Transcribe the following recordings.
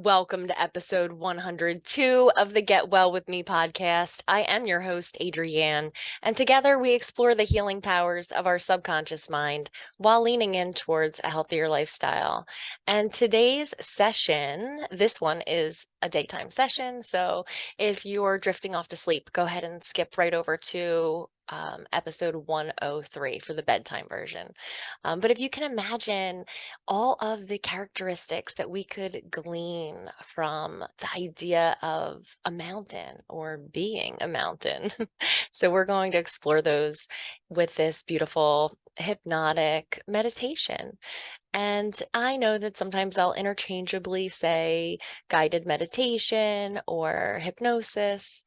Welcome to episode 102 of the Get Well With Me podcast. I am your host, Adrienne, and together we explore the healing powers of our subconscious mind while leaning in towards a healthier lifestyle. And today's session, this one is a daytime session. So if you're drifting off to sleep, go ahead and skip right over to episode 103 for the bedtime version. But if you can imagine all of the characteristics that we could glean from the idea of a mountain or being a mountain. So we're going to explore those with this beautiful hypnotic meditation. And I know that sometimes I'll interchangeably say guided meditation or hypnosis.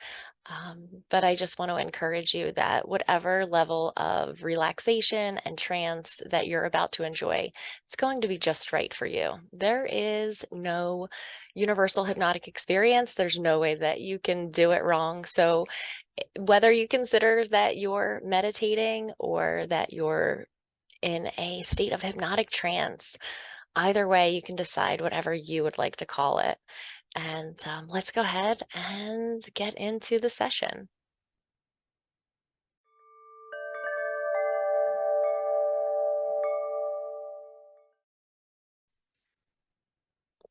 But I just want to encourage you that whatever level of relaxation and trance that you're about to enjoy, it's going to be just right for you. There is no universal hypnotic experience. There's no way that you can do it wrong. So whether you consider that you're meditating or that you're in a state of hypnotic trance, either way, you can decide whatever you would like to call it. And let's go ahead and get into the session.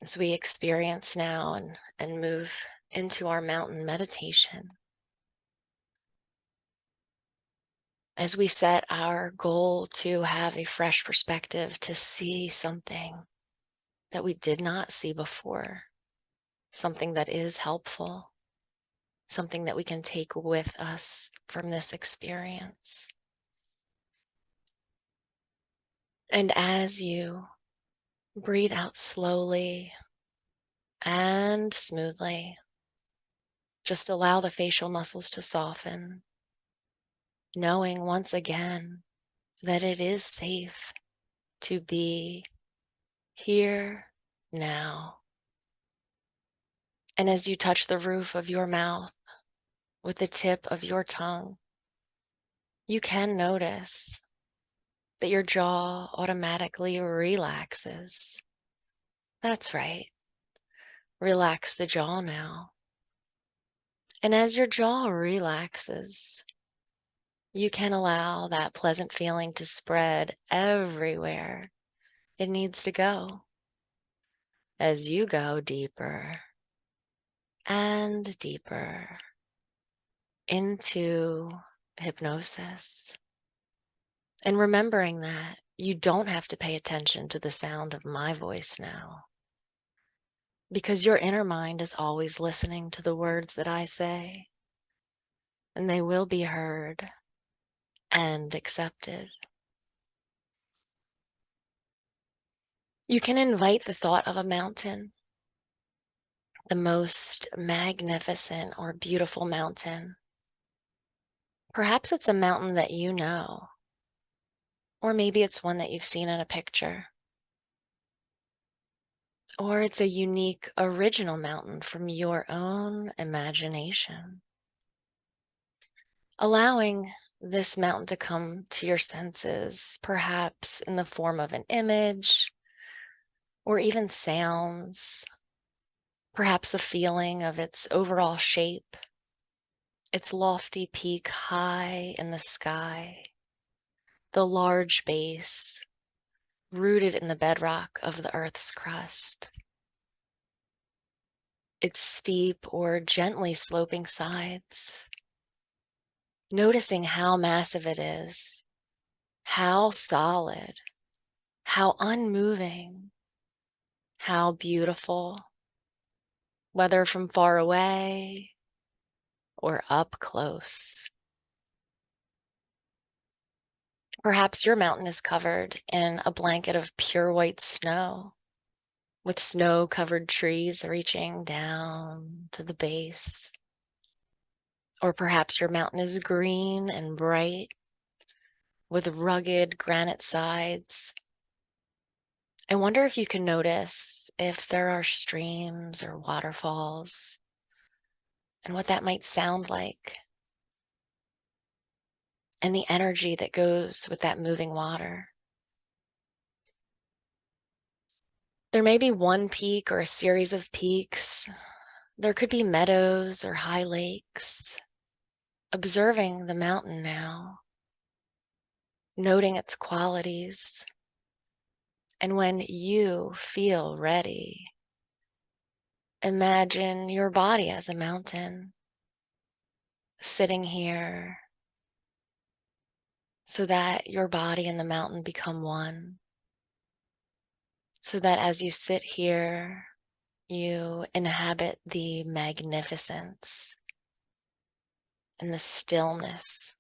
As we experience now and move into our mountain meditation, as we set our goal to have a fresh perspective, to see something that we did not see before, something that is helpful, something that we can take with us from this experience. And as you breathe out slowly and smoothly, just allow the facial muscles to soften, knowing once again that it is safe to be here now. And as you touch the roof of your mouth with the tip of your tongue, you can notice that your jaw automatically relaxes. That's right. Relax the jaw now. And as your jaw relaxes, you can allow that pleasant feeling to spread everywhere it needs to go. As you go deeper and deeper into hypnosis. And remembering that you don't have to pay attention to the sound of my voice now, because your inner mind is always listening to the words that I say, and they will be heard and accepted. You can invite the thought of a mountain, the most magnificent or beautiful mountain. Perhaps it's a mountain that you know, or maybe it's one that you've seen in a picture. Or it's a unique, original mountain from your own imagination. Allowing this mountain to come to your senses, perhaps in the form of an image, or even sounds, perhaps a feeling of its overall shape, its lofty peak high in the sky, the large base rooted in the bedrock of the Earth's crust, its steep or gently sloping sides, noticing how massive it is, how solid, how unmoving, how beautiful, whether from far away or up close. Perhaps your mountain is covered in a blanket of pure white snow, with snow-covered trees reaching down to the base. Or perhaps your mountain is green and bright, with rugged granite sides. I wonder if you can notice if there are streams or waterfalls and what that might sound like, and the energy that goes with that moving water. There may be one peak or a series of peaks. There could be meadows or high lakes. Observing the mountain now, noting its qualities. And when you feel ready, imagine your body as a mountain, sitting here so that your body and the mountain become one. So that as you sit here, you inhabit the magnificence and the stillness,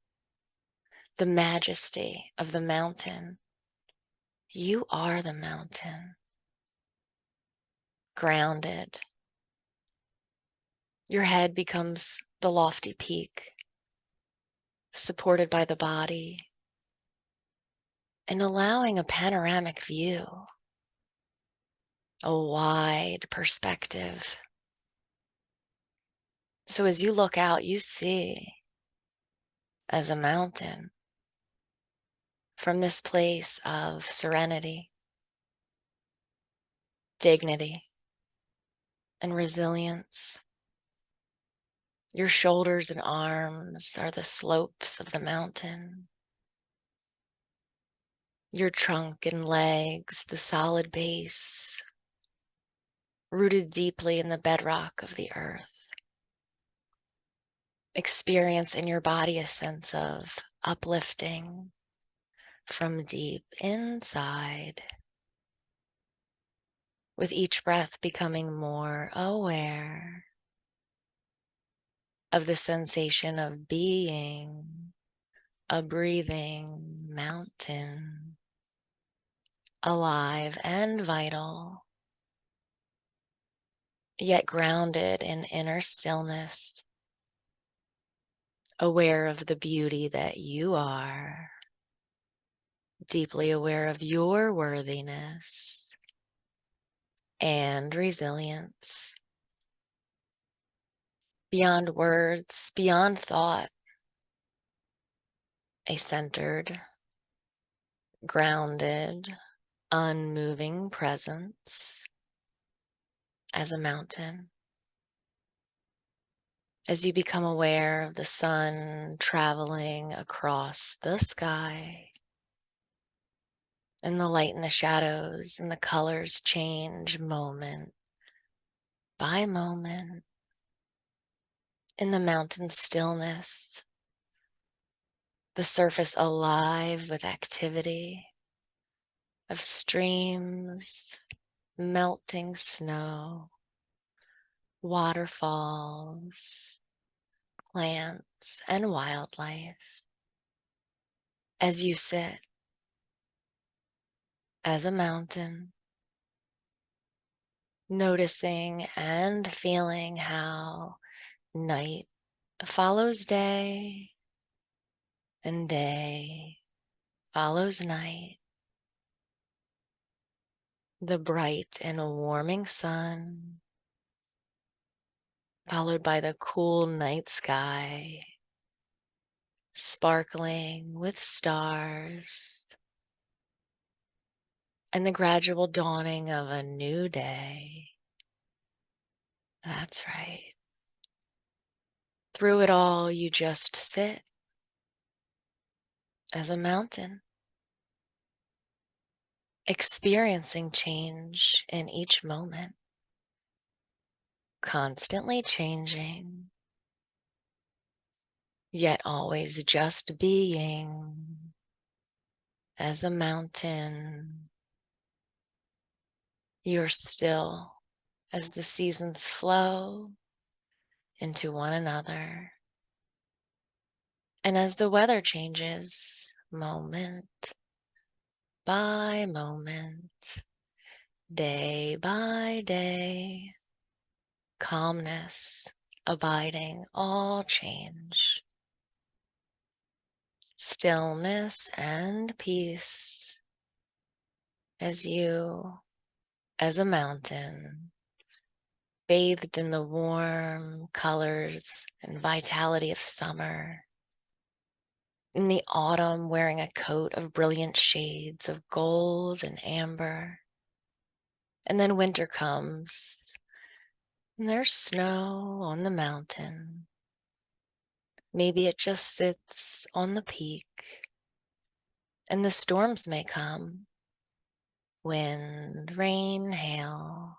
the majesty of the mountain. You are the mountain, grounded. Your head becomes the lofty peak, supported by the body, and allowing a panoramic view, a wide perspective. So as you look out, you see as a mountain from this place of serenity, dignity, and resilience. Your shoulders and arms are the slopes of the mountain. Your trunk and legs, the solid base, rooted deeply in the bedrock of the earth. Experience in your body a sense of uplifting from deep inside, with each breath becoming more aware of the sensation of being a breathing mountain, alive and vital, yet grounded in inner stillness, aware of the beauty that you are, deeply aware of your worthiness and resilience. Beyond words, beyond thought, a centered, grounded, unmoving presence as a mountain. As you become aware of the sun traveling across the sky, and the light and the shadows and the colors change moment by moment in the mountain stillness, the surface alive with activity of streams, melting snow, waterfalls, plants, and wildlife. As you sit as a mountain, noticing and feeling how night follows day and day follows night. The bright and warming sun, followed by the cool night sky, sparkling with stars, and the gradual dawning of a new day. That's right. Through it all, you just sit as a mountain, experiencing change in each moment, constantly changing, yet always just being as a mountain. You're still as the seasons flow into one another, and as the weather changes moment by moment, day by day, calmness abiding all change, stillness and peace as you, as a mountain, bathed in the warm colors and vitality of summer, in the autumn wearing a coat of brilliant shades of gold and amber, And then winter comes, and there's snow on the mountain. Maybe it just sits on the peak, and the storms may come. Wind, rain, hail.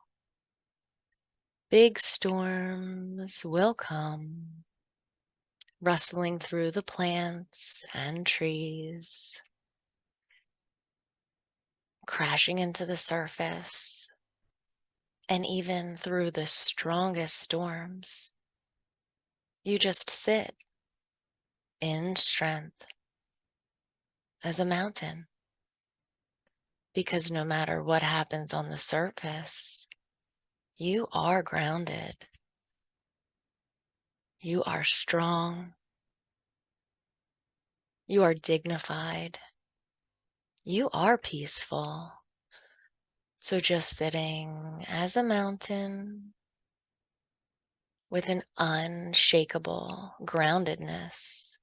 Big storms will come, rustling through the plants and trees, crashing into the surface, and even through the strongest storms, you just sit in strength as a mountain. Because no matter what happens on the surface, you are grounded. You are strong. You are dignified. You are peaceful. So just sitting as a mountain with an unshakable groundedness,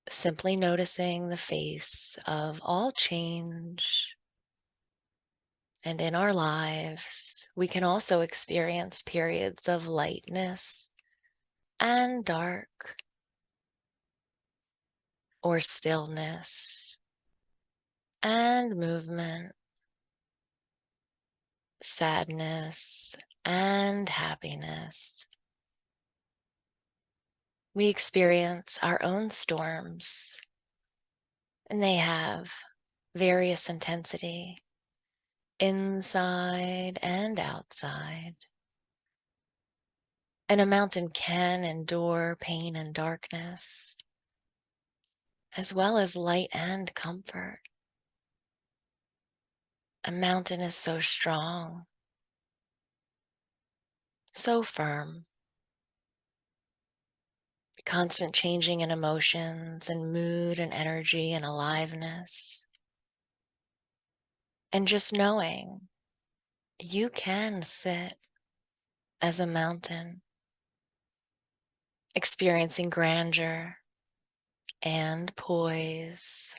simply noticing the face of all change. And in our lives, we can also experience periods of lightness and dark, or stillness and movement, sadness and happiness. We experience our own storms, and they have various intensity, inside and outside. And a mountain can endure pain and darkness, as well as light and comfort. A mountain is so strong, so firm, constant changing in emotions and mood and energy and aliveness. And just knowing you can sit as a mountain, experiencing grandeur and poise,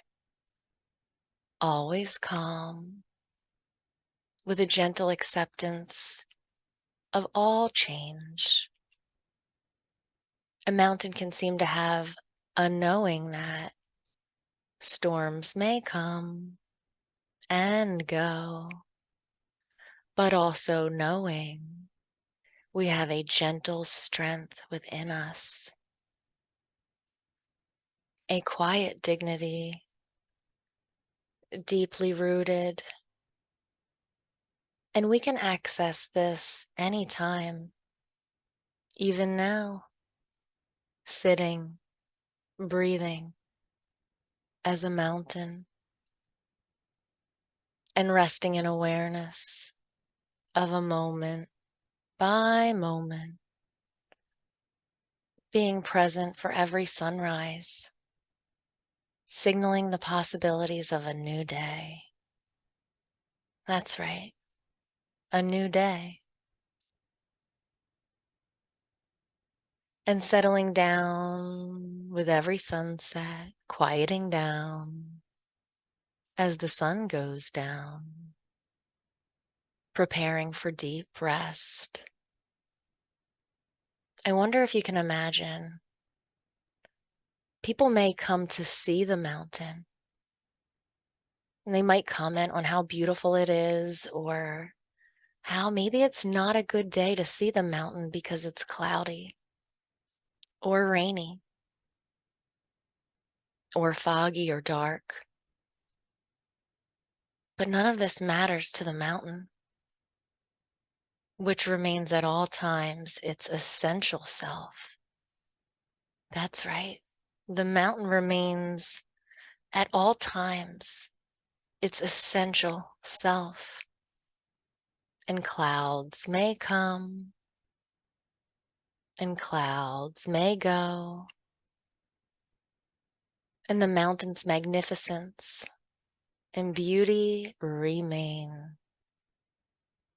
always calm, with a gentle acceptance of all change. A mountain can seem to have a knowing that storms may come and go, but also knowing we have a gentle strength within us, a quiet dignity, deeply rooted, and we can access this anytime, even now, sitting, breathing as a mountain, and resting in awareness of a moment by moment, being present for every sunrise, signaling the possibilities of a new day. That's right, a new day. And settling down with every sunset, quieting down as the sun goes down, preparing for deep rest. I wonder if you can imagine, people may come to see the mountain, and they might comment on how beautiful it is, or how maybe it's not a good day to see the mountain because it's cloudy or rainy or foggy or dark. But none of this matters to the mountain, which remains at all times its essential self. That's right. The mountain remains at all times its essential self. And clouds may come, and clouds may go, and the mountain's magnificence and beauty remain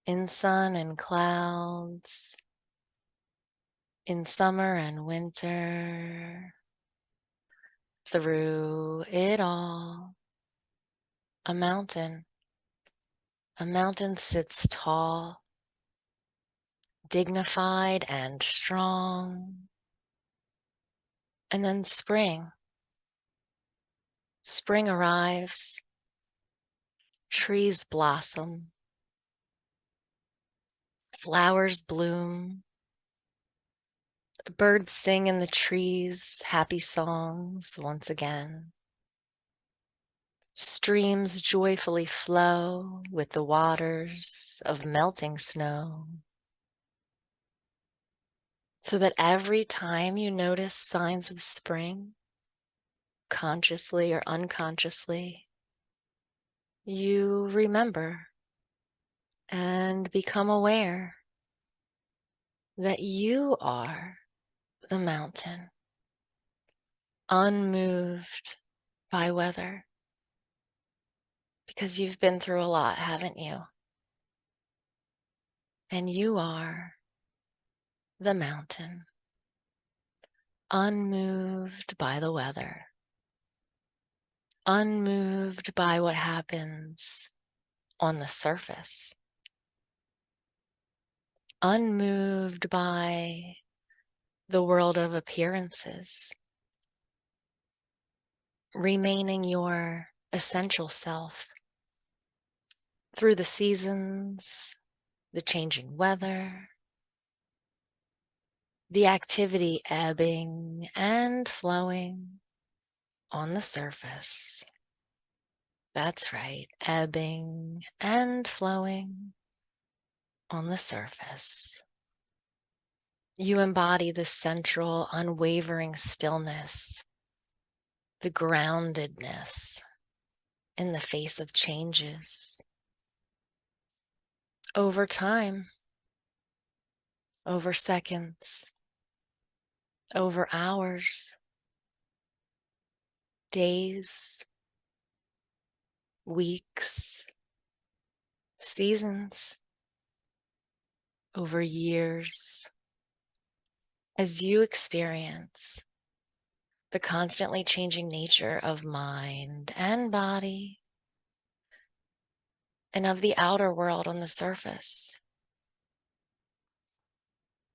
in sun and clouds, in summer and winter, through it all. A mountain A mountain sits tall, dignified and strong. And then spring. Spring arrives, trees blossom, flowers bloom, birds sing in the trees happy songs once again. Streams joyfully flow with the waters of melting snow. So that every time you notice signs of spring, consciously or unconsciously, you remember and become aware that you are the mountain, unmoved by weather, because you've been through a lot, haven't you? And you are the mountain, unmoved by the weather, unmoved by what happens on the surface, unmoved by the world of appearances, remaining your essential self through the seasons, the changing weather, the activity ebbing and flowing on the surface. That's right, ebbing and flowing on the surface. You embody the central, unwavering stillness, the groundedness in the face of changes. Over time, over seconds, over hours, days, weeks, seasons, over years, as you experience the constantly changing nature of mind and body and of the outer world on the surface.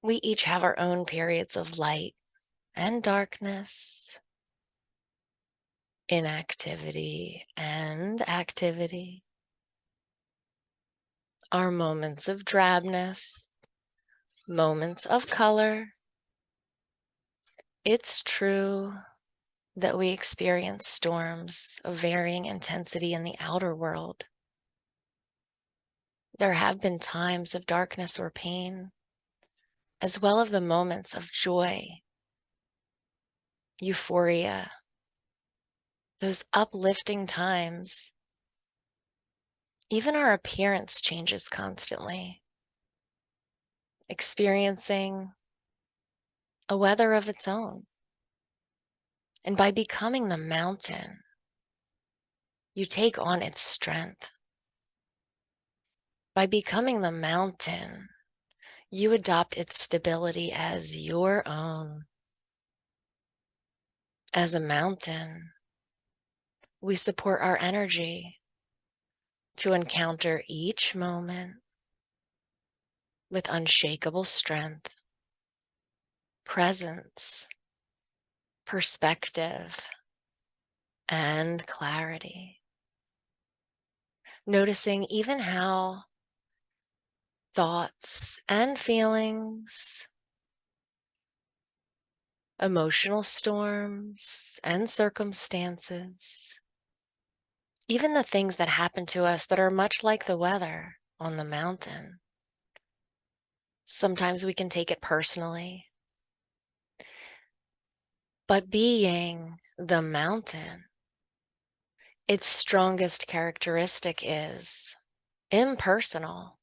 We each have our own periods of light and darkness, inactivity and activity, our moments of drabness, moments of color. It's true that we experience storms of varying intensity in the outer world. There have been times of darkness or pain, as well as the moments of joy, euphoria, those uplifting times. Even our appearance changes constantly, experiencing a weather of its own. And by becoming the mountain, you take on its strength. By becoming the mountain, you adopt its stability as your own. As a mountain, we support our energy to encounter each moment with unshakable strength, presence, perspective, and clarity. Noticing even how thoughts and feelings, emotional storms and circumstances, even the things that happen to us that are much like the weather on the mountain, sometimes we can take it personally. But being the mountain, its strongest characteristic is impersonal.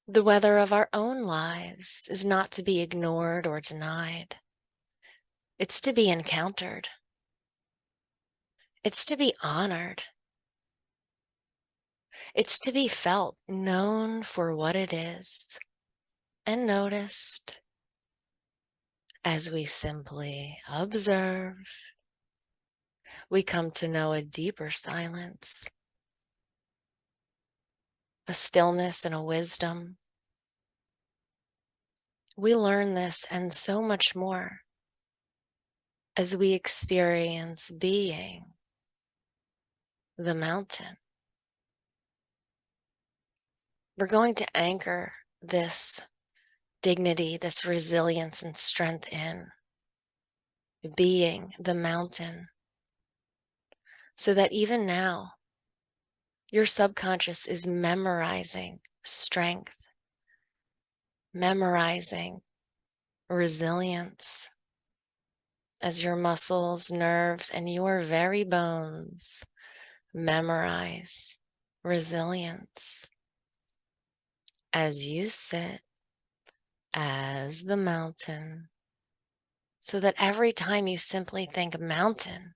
The weather of our own lives is not to be ignored or denied. It's to be encountered. It's to be honored. It's to be felt, known for what it is, and noticed as we simply observe. We come to know a deeper silence, a stillness and a wisdom. We learn this and so much more as we experience being the mountain. We're going to anchor this dignity, this resilience and strength in being the mountain, so that even now, your subconscious is memorizing strength, memorizing resilience, as your muscles, nerves, and your very bones memorize resilience as you sit as the mountain, so that every time you simply think mountain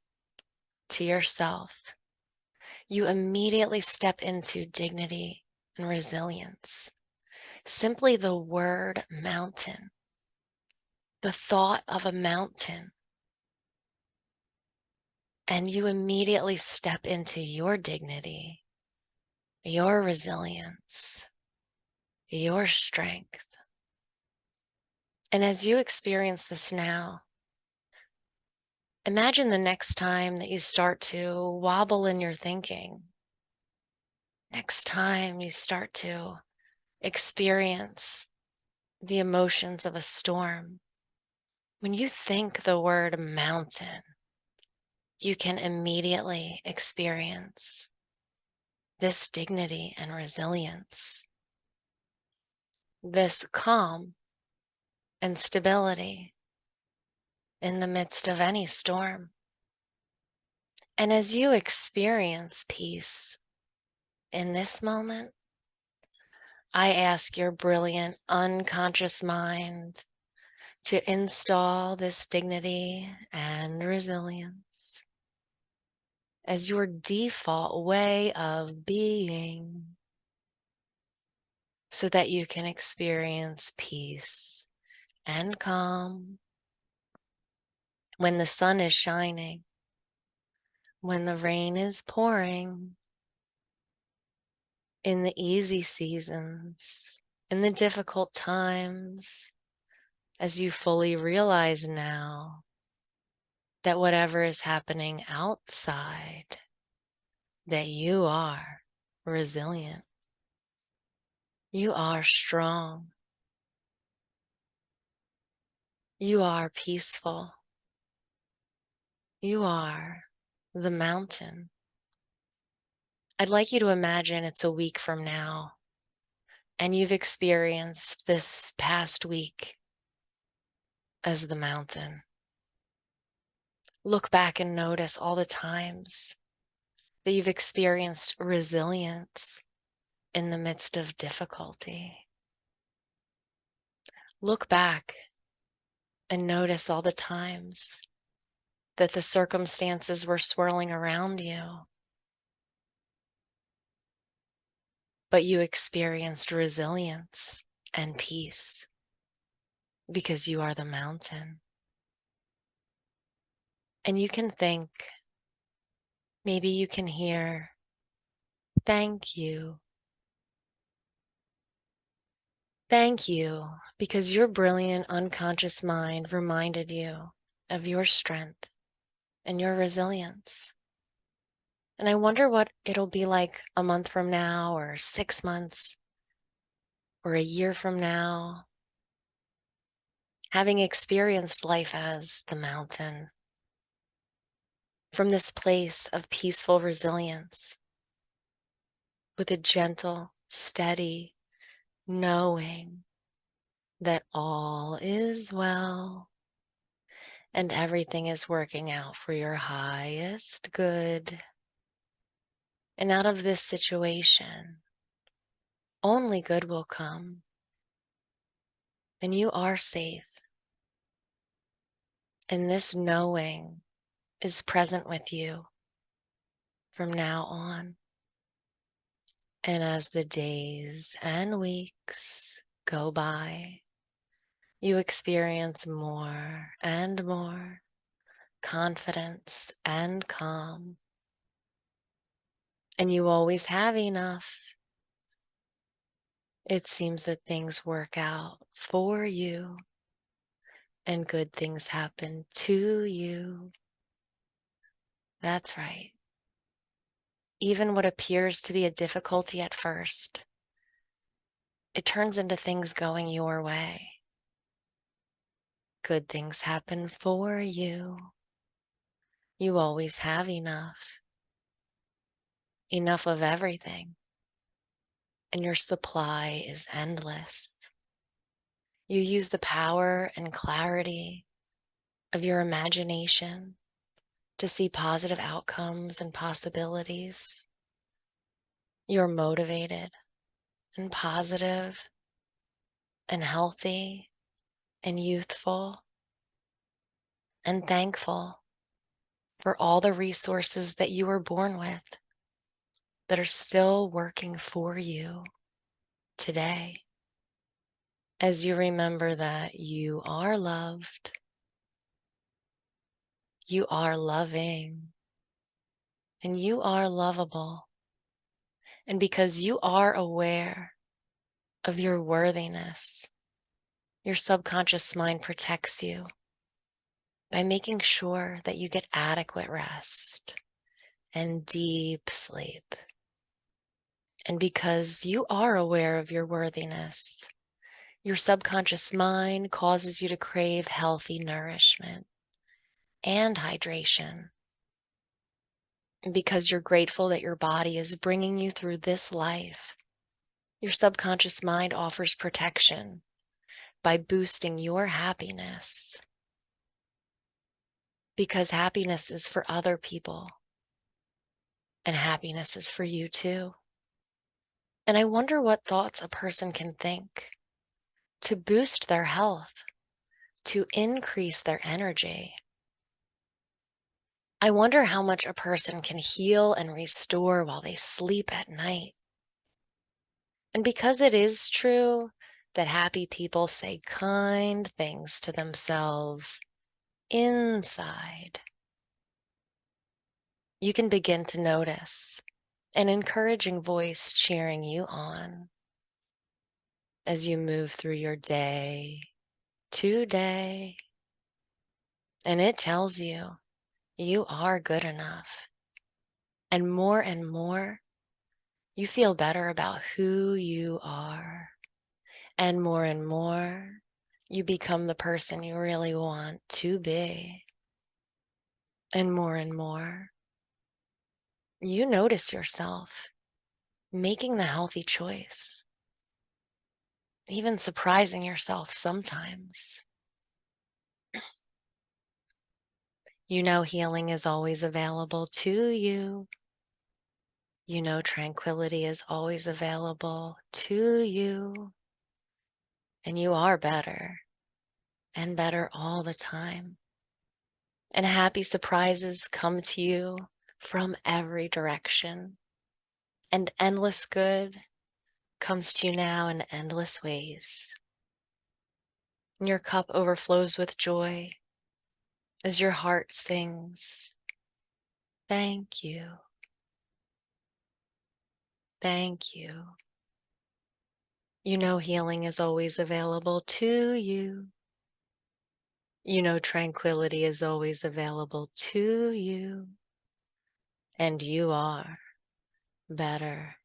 to yourself, you immediately step into dignity and resilience. Simply the word mountain, the thought of a mountain, and you immediately step into your dignity, your resilience, your strength. And as you experience this now, imagine the next time that you start to wobble in your thinking. Next time you start to experience the emotions of a storm. When you think the word mountain, you can immediately experience this dignity and resilience, this calm and stability in the midst of any storm. And as you experience peace in this moment, I ask your brilliant unconscious mind to install this dignity and resilience as your default way of being, so that you can experience peace and calm when the sun is shining, when the rain is pouring, in the easy seasons, in the difficult times, as you fully realize now that whatever is happening outside, that you are resilient, you are strong, you are peaceful, you are the mountain. I'd like you to imagine it's a week from now, and you've experienced this past week as the mountain. Look back and notice all the times that you've experienced resilience in the midst of difficulty. Look back and notice all the times that the circumstances were swirling around you, but you experienced resilience and peace because you are the mountain. And you can think, maybe you can hear, thank you. Thank you, because your brilliant unconscious mind reminded you of your strength and your resilience. And I wonder what it'll be like a month from now, or 6 months, or a year from now, having experienced life as the mountain, from this place of peaceful resilience, with a gentle, steady knowing that all is well and everything is working out for your highest good. And out of this situation, only good will come, and you are safe. And this knowing is present with you from now on. And as the days and weeks go by, you experience more and more confidence and calm. And you always have enough, It seems that things work out for you and good things happen to you. That's right. Even what appears to be a difficulty at first, it turns into things going your way. Good things happen for you. You always have enough of everything, and your supply is endless. You use the power and clarity of your imagination to see positive outcomes and possibilities. You're motivated and positive and healthy and youthful and thankful for all the resources that you were born with that are still working for you today. As you remember that you are loved, you are loving, and you are lovable. And because you are aware of your worthiness, your subconscious mind protects you by making sure that you get adequate rest and deep sleep. And because you are aware of your worthiness, your subconscious mind causes you to crave healthy nourishment and hydration. And because you're grateful that your body is bringing you through this life, your subconscious mind offers protection by boosting your happiness. Because happiness is for other people, and happiness is for you too. And I wonder what thoughts a person can think to boost their health, to increase their energy. I wonder how much a person can heal and restore while they sleep at night. And because it is true that happy people say kind things to themselves inside, you can begin to notice an encouraging voice cheering you on as you move through your day to day. And it tells you you are good enough. And more, you feel better about who you are. And more, you become the person you really want to be. And more, you notice yourself making the healthy choice, even surprising yourself sometimes. You know healing is always available to you. You know tranquility is always available to you. And you are better and better all the time. And happy surprises come to you from every direction. And endless good comes to you now in endless ways. And your cup overflows with joy as your heart sings, "Thank you. Thank you." You know healing is always available to you. You know tranquility is always available to you. And you are better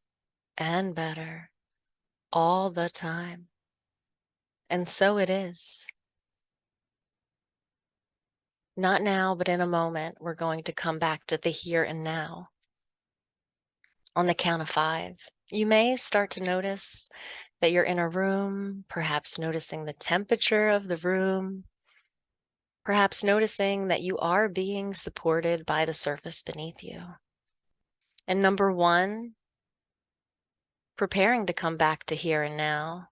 and better all the time. And so it is. Not now, but in a moment, we're going to come back to the here and now. On the count of 5, you may start to notice that you're in a room, perhaps noticing the temperature of the room, perhaps noticing that you are being supported by the surface beneath you. And number 1, preparing to come back to here and now.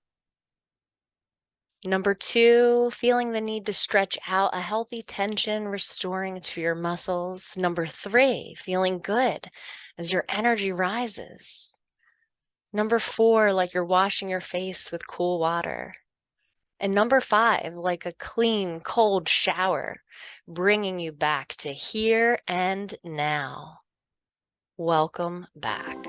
Number 2, feeling the need to stretch out a healthy tension, restoring to your muscles. Number 3, feeling good as your energy rises. Number 4, like you're washing your face with cool water. And number 5, like a clean, cold shower, bringing you back to here and now. Welcome back.